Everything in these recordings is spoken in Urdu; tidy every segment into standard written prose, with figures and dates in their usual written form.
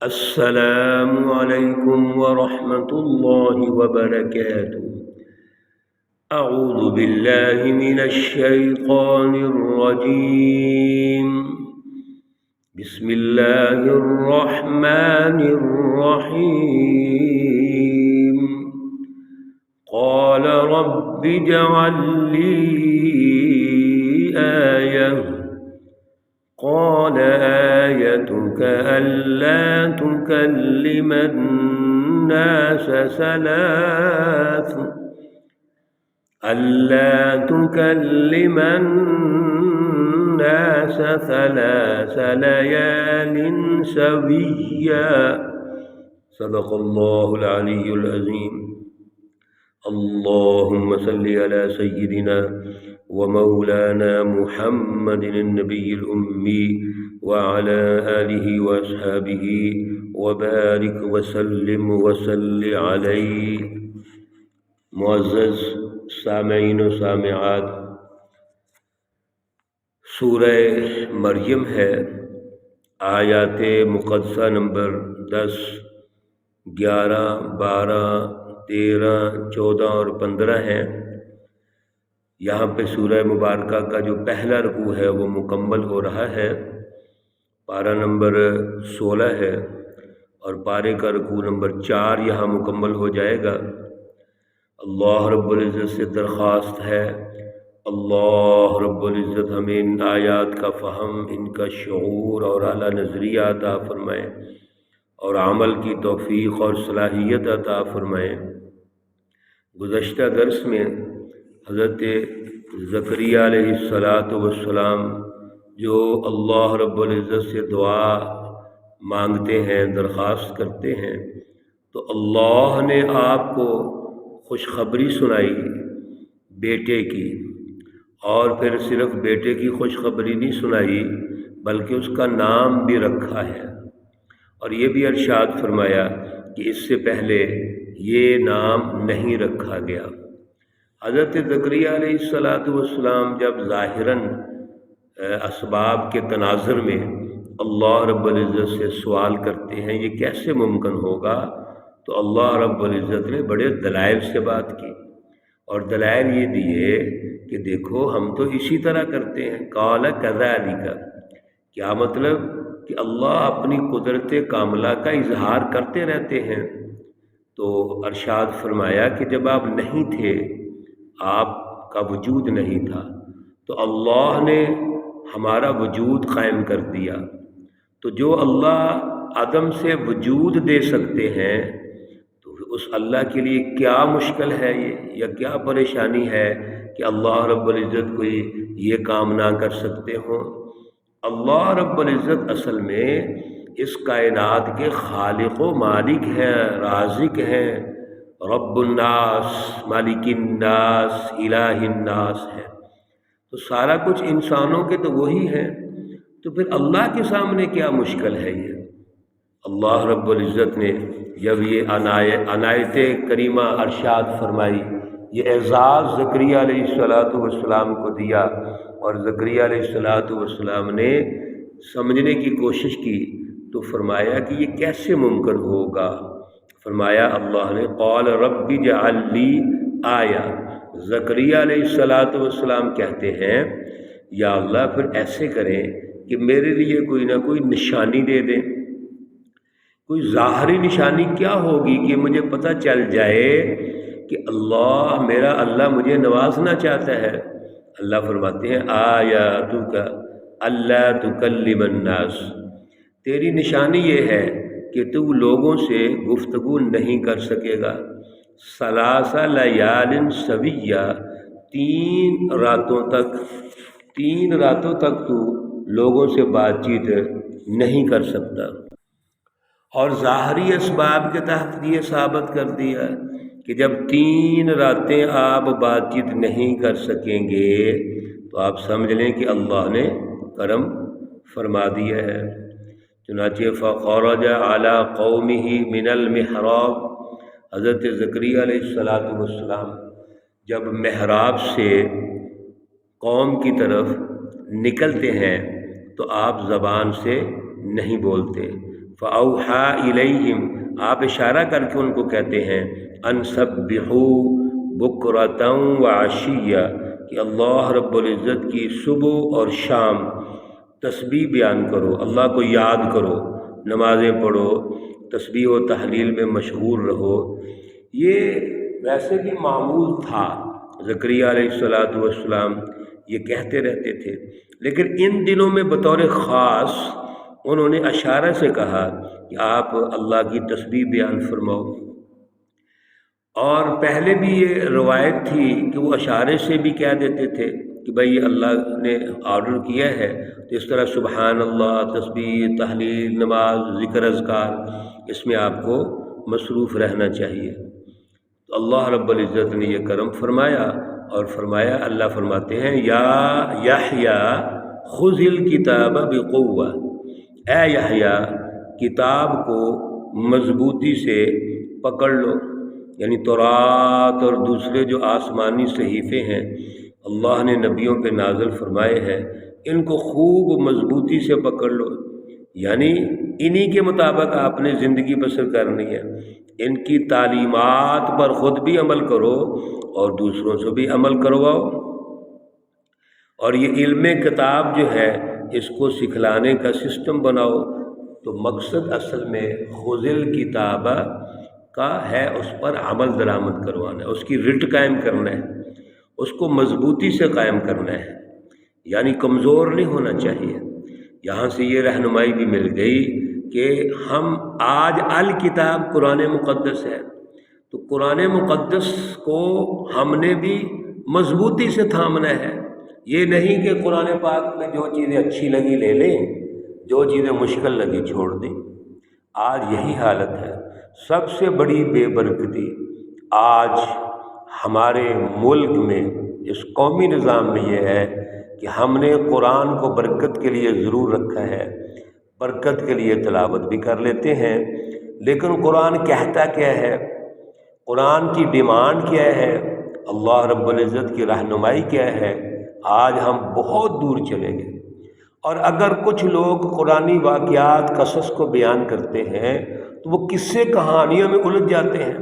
السلام علیکم ورحمۃ اللہ وبرکاتہ۔ اعوذ باللہ من الشیطان الرجیم، بسم اللہ الرحمن الرحیم۔ قال رب اجعل لی آیہ، قال آيتك ألا تكلم الناس ثلاث ليال سويا، صدق الله العلي العظيم۔ اللهم صل على سيدنا ومولانا محمد النبي الأمي وعلى آله وأصحابه وبارك وسلم وصل عليه۔ معزز سامعین و سامعات، سورہ مریم ہے، آیات مقدسہ نمبر 10، 11، 12، 13، 14 اور 15 ہیں۔ یہاں پہ سورہ مبارکہ کا جو پہلا رکوع ہے وہ مکمل ہو رہا ہے، پارہ نمبر 16 ہے، اور پارے کا رکوع نمبر 4 یہاں مکمل ہو جائے گا۔ اللہ رب العزت سے درخواست ہے، اللہ رب العزت ہمیں ان آیات کا فہم، ان کا شعور اور اعلیٰ نظریہ عطا فرمائے، اور عمل کی توفیق اور صلاحیت عطا فرمائے۔ گزشتہ درس میں حضرت زکریا علیہ السلام جو اللہ رب العزت سے دعا مانگتے ہیں، درخواست کرتے ہیں، تو اللہ نے آپ کو خوشخبری سنائی بیٹے کی، اور پھر صرف بیٹے کی خوشخبری نہیں سنائی بلکہ اس کا نام بھی رکھا ہے، اور یہ بھی ارشاد فرمایا کہ اس سے پہلے یہ نام نہیں رکھا گیا۔ حضرت زکریا علیہ السلام جب ظاہراً اسباب کے تناظر میں اللہ رب العزت سے سوال کرتے ہیں یہ کیسے ممکن ہوگا، تو اللہ رب العزت نے بڑے دلائل سے بات کی، اور دلائل یہ دیے کہ دیکھو ہم تو اسی طرح کرتے ہیں۔ قال کذالک، کیا مطلب کہ اللہ اپنی قدرت کاملہ کا اظہار کرتے رہتے ہیں۔ تو ارشاد فرمایا کہ جب آپ نہیں تھے، آپ کا وجود نہیں تھا، تو اللہ نے ہمارا وجود قائم کر دیا۔ تو جو اللہ عدم سے وجود دے سکتے ہیں، تو اس اللہ کے لیے کیا مشکل ہے یا کیا پریشانی ہے کہ اللہ رب العزت کوئی یہ کام نہ کر سکتے ہوں۔ اللہ رب العزت اصل میں اس کائنات کے خالق و مالک ہیں، رازق ہیں، رب الناس، مالک الناس، الہ الناس ہے۔ تو سارا کچھ انسانوں کے تو وہی ہیں، تو پھر اللہ کے سامنے کیا مشکل ہے یہ۔ اللہ رب العزت نے جب یہ عنایت کریمہ ارشاد فرمائی، یہ اعزاز زکریا علیہ السلام کو دیا، اور زکریا علیہ السلام نے سمجھنے کی کوشش کی، تو فرمایا کہ یہ کیسے ممکن ہوگا۔ فرمایا اللہ نے قال رب اجعل لی آیہ، زکریا علیہ السلام کہتے ہیں یا اللہ پھر ایسے کریں کہ میرے لیے کوئی نہ کوئی نشانی دے دیں، کوئی ظاہری نشانی کیا ہوگی کہ مجھے پتہ چل جائے کہ میرا اللہ مجھے نوازنا چاہتا ہے۔ اللہ فرماتے ہیں آیاتک الا تکلم الناس، تیری نشانی یہ ہے کہ تو لوگوں سے گفتگو نہیں کر سکے گا، ثلاث لیال سویہ، 3 راتوں تک تو لوگوں سے بات چیت نہیں کر سکتا۔ اور ظاہری اسباب کے تحت یہ ثابت کر دیا کہ جب 3 راتیں آپ بات چیت نہیں کر سکیں گے تو آپ سمجھ لیں کہ اللہ نے کرم فرما دیا ہے۔ چنانچہ فخرج علی قومہ من المحراب، حضرت زکریا علیہ السلام جب محراب سے قوم کی طرف نکلتے ہیں تو آپ زبان سے نہیں بولتے، فأوحا الیہم، آپ اشارہ کر کے ان کو کہتے ہیں ان سبحوا بکرۃ وعشیہ، کہ اللہ رب العزت کی صبح اور شام تسبیح بیان کرو، اللہ کو یاد کرو، نمازیں پڑھو، تسبیح و تحلیل میں مشغول رہو۔ یہ ویسے بھی معمول تھا، زکریا علیہ السلام یہ کہتے رہتے تھے، لیکن ان دنوں میں بطور خاص انہوں نے اشارہ سے کہا کہ آپ اللہ کی تسبیح بیان فرماؤ۔ اور پہلے بھی یہ روایت تھی کہ وہ اشارے سے بھی کہہ دیتے تھے کہ بھئی اللہ نے آرڈر کیا ہے تو اس طرح سبحان اللہ، تسبیح، تحلیل، نماز، ذکر، اذکار، اس میں آپ کو مصروف رہنا چاہیے۔ تو اللہ رب العزت نے یہ کرم فرمایا اور فرمایا، اللہ فرماتے ہیں یا یحییٰ خذ الکتاب بقوہ، اے یحییٰ کتاب کو مضبوطی سے پکڑ لو، یعنی تورات اور دوسرے جو آسمانی صحیفے ہیں اللہ نے نبیوں پہ نازل فرمائے ہیں، ان کو خوب مضبوطی سے پکڑ لو، یعنی انہی کے مطابق آپ نے زندگی بسر کرنی ہے، ان کی تعلیمات پر خود بھی عمل کرو اور دوسروں سے بھی عمل کرواؤ۔ اور یہ علم کتاب جو ہے اس کو سکھلانے کا سسٹم بناؤ۔ تو مقصد اصل میں خذ الکتاب کا ہے، اس پر عمل درآمد کروانا ہے، اس کی رٹ قائم کرنا ہے، اس کو مضبوطی سے قائم کرنا ہے، یعنی کمزور نہیں ہونا چاہیے۔ یہاں سے یہ رہنمائی بھی مل گئی کہ ہم آج الکتاب قرآن مقدس ہے، تو قرآن مقدس کو ہم نے بھی مضبوطی سے تھامنا ہے۔ یہ نہیں کہ قرآن پاک میں جو چیزیں اچھی لگی لے لیں، جو چیزیں مشکل لگی چھوڑ دیں۔ آج یہی حالت ہے۔ سب سے بڑی بے برکتی آج ہمارے ملک میں، اس قومی نظام میں یہ ہے کہ ہم نے قرآن کو برکت کے لیے ضرور رکھا ہے، برکت کے لیے تلاوت بھی کر لیتے ہیں، لیکن قرآن کہتا کیا ہے، قرآن کی ڈیمانڈ کیا ہے، اللہ رب العزت کی رہنمائی کیا ہے، آج ہم بہت دور چلے گئے۔ اور اگر کچھ لوگ قرآنی واقعات، قصص کو بیان کرتے ہیں تو وہ قصے کہانیوں میں الجھ جاتے ہیں۔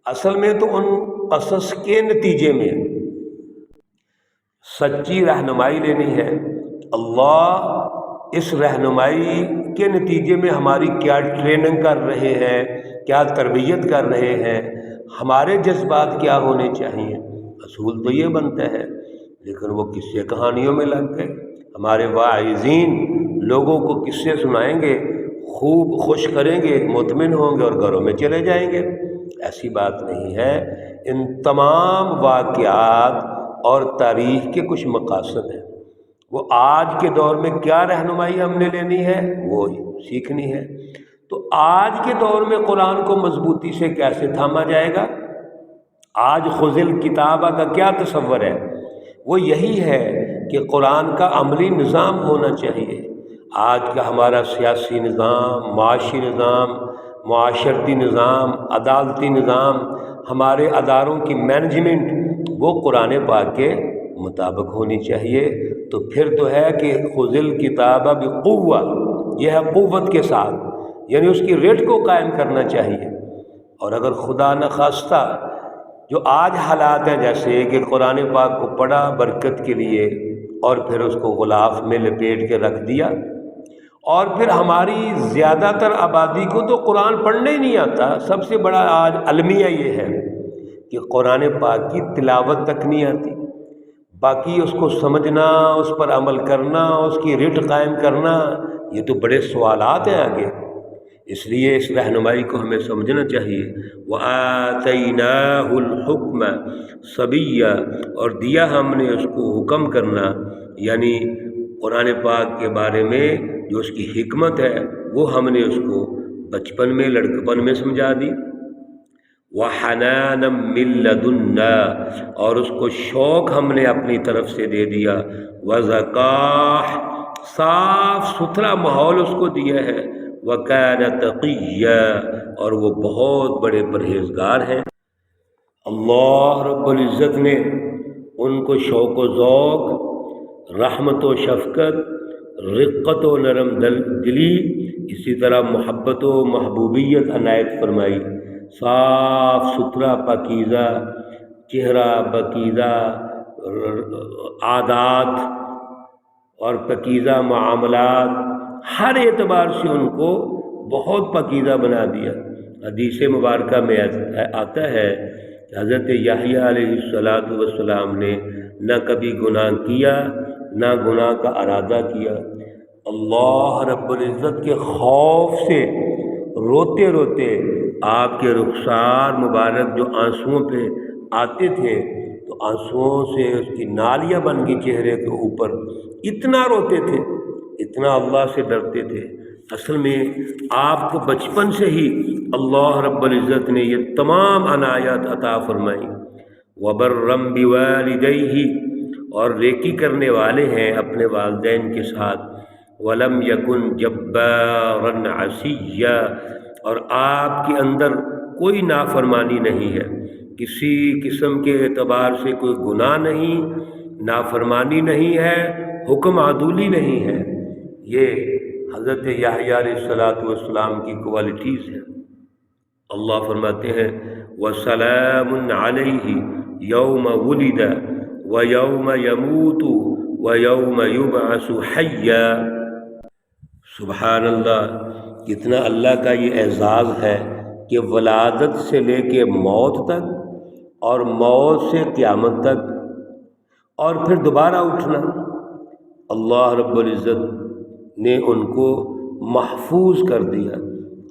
اصل میں تو ان قصص کے نتیجے میں سچی رہنمائی لینی ہے۔ اللہ اس رہنمائی کے نتیجے میں ہماری کیا ٹریننگ کر رہے ہیں، کیا تربیت کر رہے ہیں، ہمارے جذبات کیا ہونے چاہیے، اصول تو یہ بنتا ہے۔ لیکن وہ قصے کہانیوں میں لگ گئے۔ ہمارے واعظین لوگوں کو قصے سنائیں گے، خوب خوش کریں گے، مطمئن ہوں گے اور گھروں میں چلے جائیں گے۔ ایسی بات نہیں ہے۔ ان تمام واقعات اور تاریخ کے کچھ مقاصد ہیں، وہ آج کے دور میں کیا رہنمائی ہم نے لینی ہے وہ سیکھنی ہے۔ تو آج کے دور میں قرآن کو مضبوطی سے کیسے تھاما جائے گا؟ آج خذ الکتابہ کا کیا تصور ہے؟ وہ یہی ہے کہ قرآن کا عملی نظام ہونا چاہیے۔ آج کا ہمارا سیاسی نظام، معاشی نظام، معاشرتی نظام، عدالتی نظام، ہمارے اداروں کی مینجمنٹ وہ قرآن پاک کے مطابق ہونی چاہیے۔ تو پھر تو ہے کہ خذ الکتاب بقوہ، یہ ہے قوت کے ساتھ، یعنی اس کی ریٹ کو قائم کرنا چاہیے۔ اور اگر خدا نخواستہ جو آج حالات ہیں، جیسے کہ قرآن پاک کو پڑھا برکت کے لیے اور پھر اس کو غلاف میں لپیٹ کے رکھ دیا، اور پھر ہماری زیادہ تر آبادی کو تو قرآن پڑھنے ہی نہیں آتا۔ سب سے بڑا آج المیہ یہ ہے کہ قرآن پاک کی تلاوت تک نہیں آتی، باقی اس کو سمجھنا، اس پر عمل کرنا، اس کی رٹ قائم کرنا، یہ تو بڑے سوالات ہیں آگے۔ اس لیے اس رہنمائی کو ہمیں سمجھنا چاہیے۔ وَآتَيْنَاهُ الْحُكْمَ صَبِيًّا، اور دیا ہم نے اس کو حکم کرنا، یعنی قرآن پاک کے بارے میں جو اس کی حکمت ہے وہ ہم نے اس کو بچپن میں، لڑکپن میں سمجھا دی۔ وَحَنَانًا مِن لَدُنَّا، اور اس کو شوق ہم نے اپنی طرف سے دے دیا۔ وَزَكَاةً، صاف ستھرا ماحول اس کو دیا ہے۔ وَكَانَ تَقِيًّا، اور وہ بہت بڑے پرہیزگار ہیں۔ اللہ رب العزت نے ان کو شوق و ذوق، رحمت و شفقت رقت و نرم دلی، اسی طرح محبت و محبوبیت عنایت فرمائی، صاف ستھرا پاکیزہ چہرہ، پاکیزہ عادات اور پاکیزہ معاملات، ہر اعتبار سے ان کو بہت پاکیزہ بنا دیا۔ حدیث مبارکہ میں آتا ہے کہ حضرت یحییٰ علیہ السلام نے نہ کبھی گناہ کیا، نہ گناہ کا ارادہ کیا، اللہ رب العزت کے خوف سے روتے روتے آپ کے رخسار مبارک جو آنسوؤں پہ آتے تھے تو آنسوؤں سے اس کی نالیاں بن گئی چہرے کے اوپر، اتنا روتے تھے، اتنا اللہ سے ڈرتے تھے۔ اصل میں آپ کو بچپن سے ہی اللہ رب العزت نے یہ تمام عنایات عطا فرمائی۔ وَبَرًّا بِوَالِدَيْهِ، اور نیکی کرنے والے ہیں اپنے والدین کے ساتھ۔ وَلَمْ يَكُنْ جَبَّارًا عَصِيًّا، اور آپ کے اندر کوئی نافرمانی نہیں ہے، کسی قسم کے اعتبار سے کوئی گناہ نہیں، نافرمانی نہیں ہے، حکم عدولی نہیں ہے۔ یہ حضرت یحییٰ علیہ السلام کی کوالٹیز ہیں۔ اللہ فرماتے ہیں وَسَلَامٌ عَلَيْهِ يَوْمَ وُلِدَ وَيَوْمَ يَمُوتُ وَيَوْمَ يُبْعَثُ حَيًّا۔ سبحان اللہ، کتنا اللہ کا یہ اعزاز ہے کہ ولادت سے لے کے موت تک، اور موت سے قیامت تک، اور پھر دوبارہ اٹھنا، اللہ رب العزت نے ان کو محفوظ کر دیا۔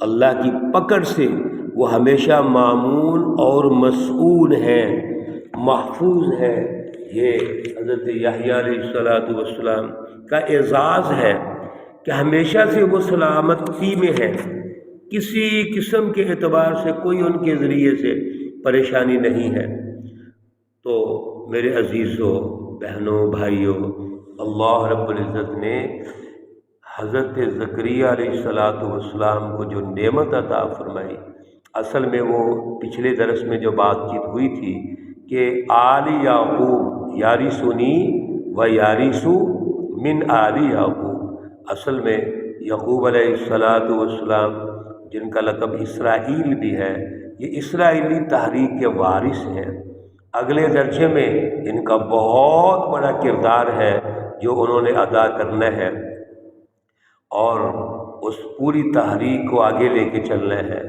اللہ کی پکڑ سے وہ ہمیشہ معمول اور مسئول ہیں، محفوظ ہیں۔ یہ حضرت یحییٰ علیہ السلام کا اعزاز ہے کہ ہمیشہ سے وہ سلامتی میں ہے، کسی قسم کے اعتبار سے کوئی ان کے ذریعے سے پریشانی نہیں ہے۔ تو میرے عزیزوں، بہنوں، بھائیوں، اللہ رب العزت نے حضرت زکریا علیہ السلام کو جو نعمت عطا فرمائی، اصل میں وہ پچھلے درس میں جو بات چیت ہوئی تھی کہ آل یعقوب یارثنی و یارث من آل یعقوب، اصل میں یعقوب علیہ السلام جن کا لقب اسرائیل بھی ہے، یہ اسرائیلی تحریک کے وارث ہیں۔ اگلے درجے میں ان کا بہت بڑا کردار ہے جو انہوں نے ادا کرنا ہے، اور اس پوری تحریک کو آگے لے کے چلنا ہے۔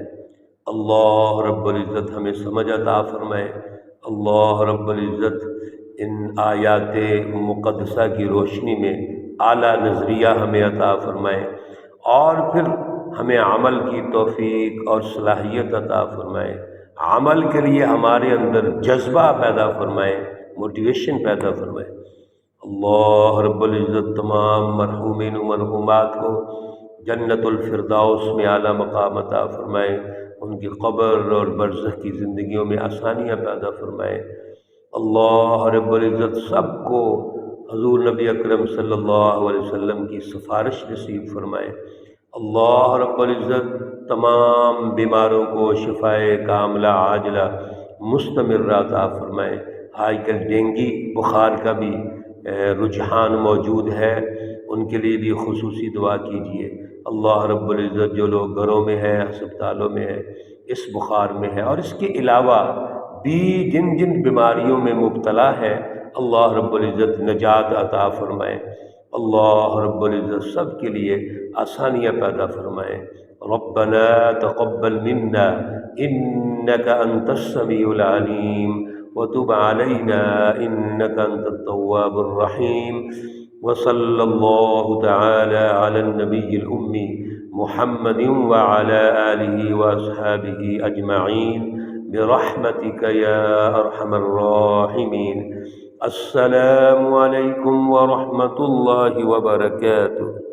اللہ رب العزت ہمیں سمجھ عطا فرمائے۔ اللہ رب العزت ان آیات مقدسہ کی روشنی میں اعلیٰ نظریہ ہمیں عطا فرمائے، اور پھر ہمیں عمل کی توفیق اور صلاحیت عطا فرمائے، عمل کے لیے ہمارے اندر جذبہ پیدا فرمائے، موٹیویشن پیدا فرمائے۔ اللہ رب العزت تمام مرحومین و مرحومات کو جنت الفردوس میں اعلیٰ مقام عطا فرمائے، ان کی قبر اور برزخ کی زندگیوں میں آسانیاں پیدا فرمائے۔ اللہ رب العزت سب کو حضور نبی اکرم صلی اللہ علیہ وسلم کی سفارش نصیب فرمائے۔ اللہ رب العزت تمام بیماروں کو شفائے کاملہ عاجلہ مستمرہ عطا فرمائے۔ آج کل ڈینگی بخار کا بھی رجحان موجود ہے، ان کے لیے بھی خصوصی دعا کیجیے۔ اللہ رب العزت جو لوگ گھروں میں ہیں، ہسپتالوں میں ہیں، اس بخار میں ہے، اور اس کے علاوہ بھی جن جن بیماریوں میں مبتلا ہے، اللہ رب العزت نجات عطا فرمائے۔ اللہ رب العزت سب کے لیے آسانیاں پیدا فرمائے۔ ربنا تقبل منا انك انت السميع العليم وتب علينا انك انت التواب الرحيم، وصلى الله تعالى على النبي الأمي محمد وعلى آله وأصحابه أجمعين برحمتك يا أرحم الراحمين۔ السلام عليكم ورحمة الله وبركاته۔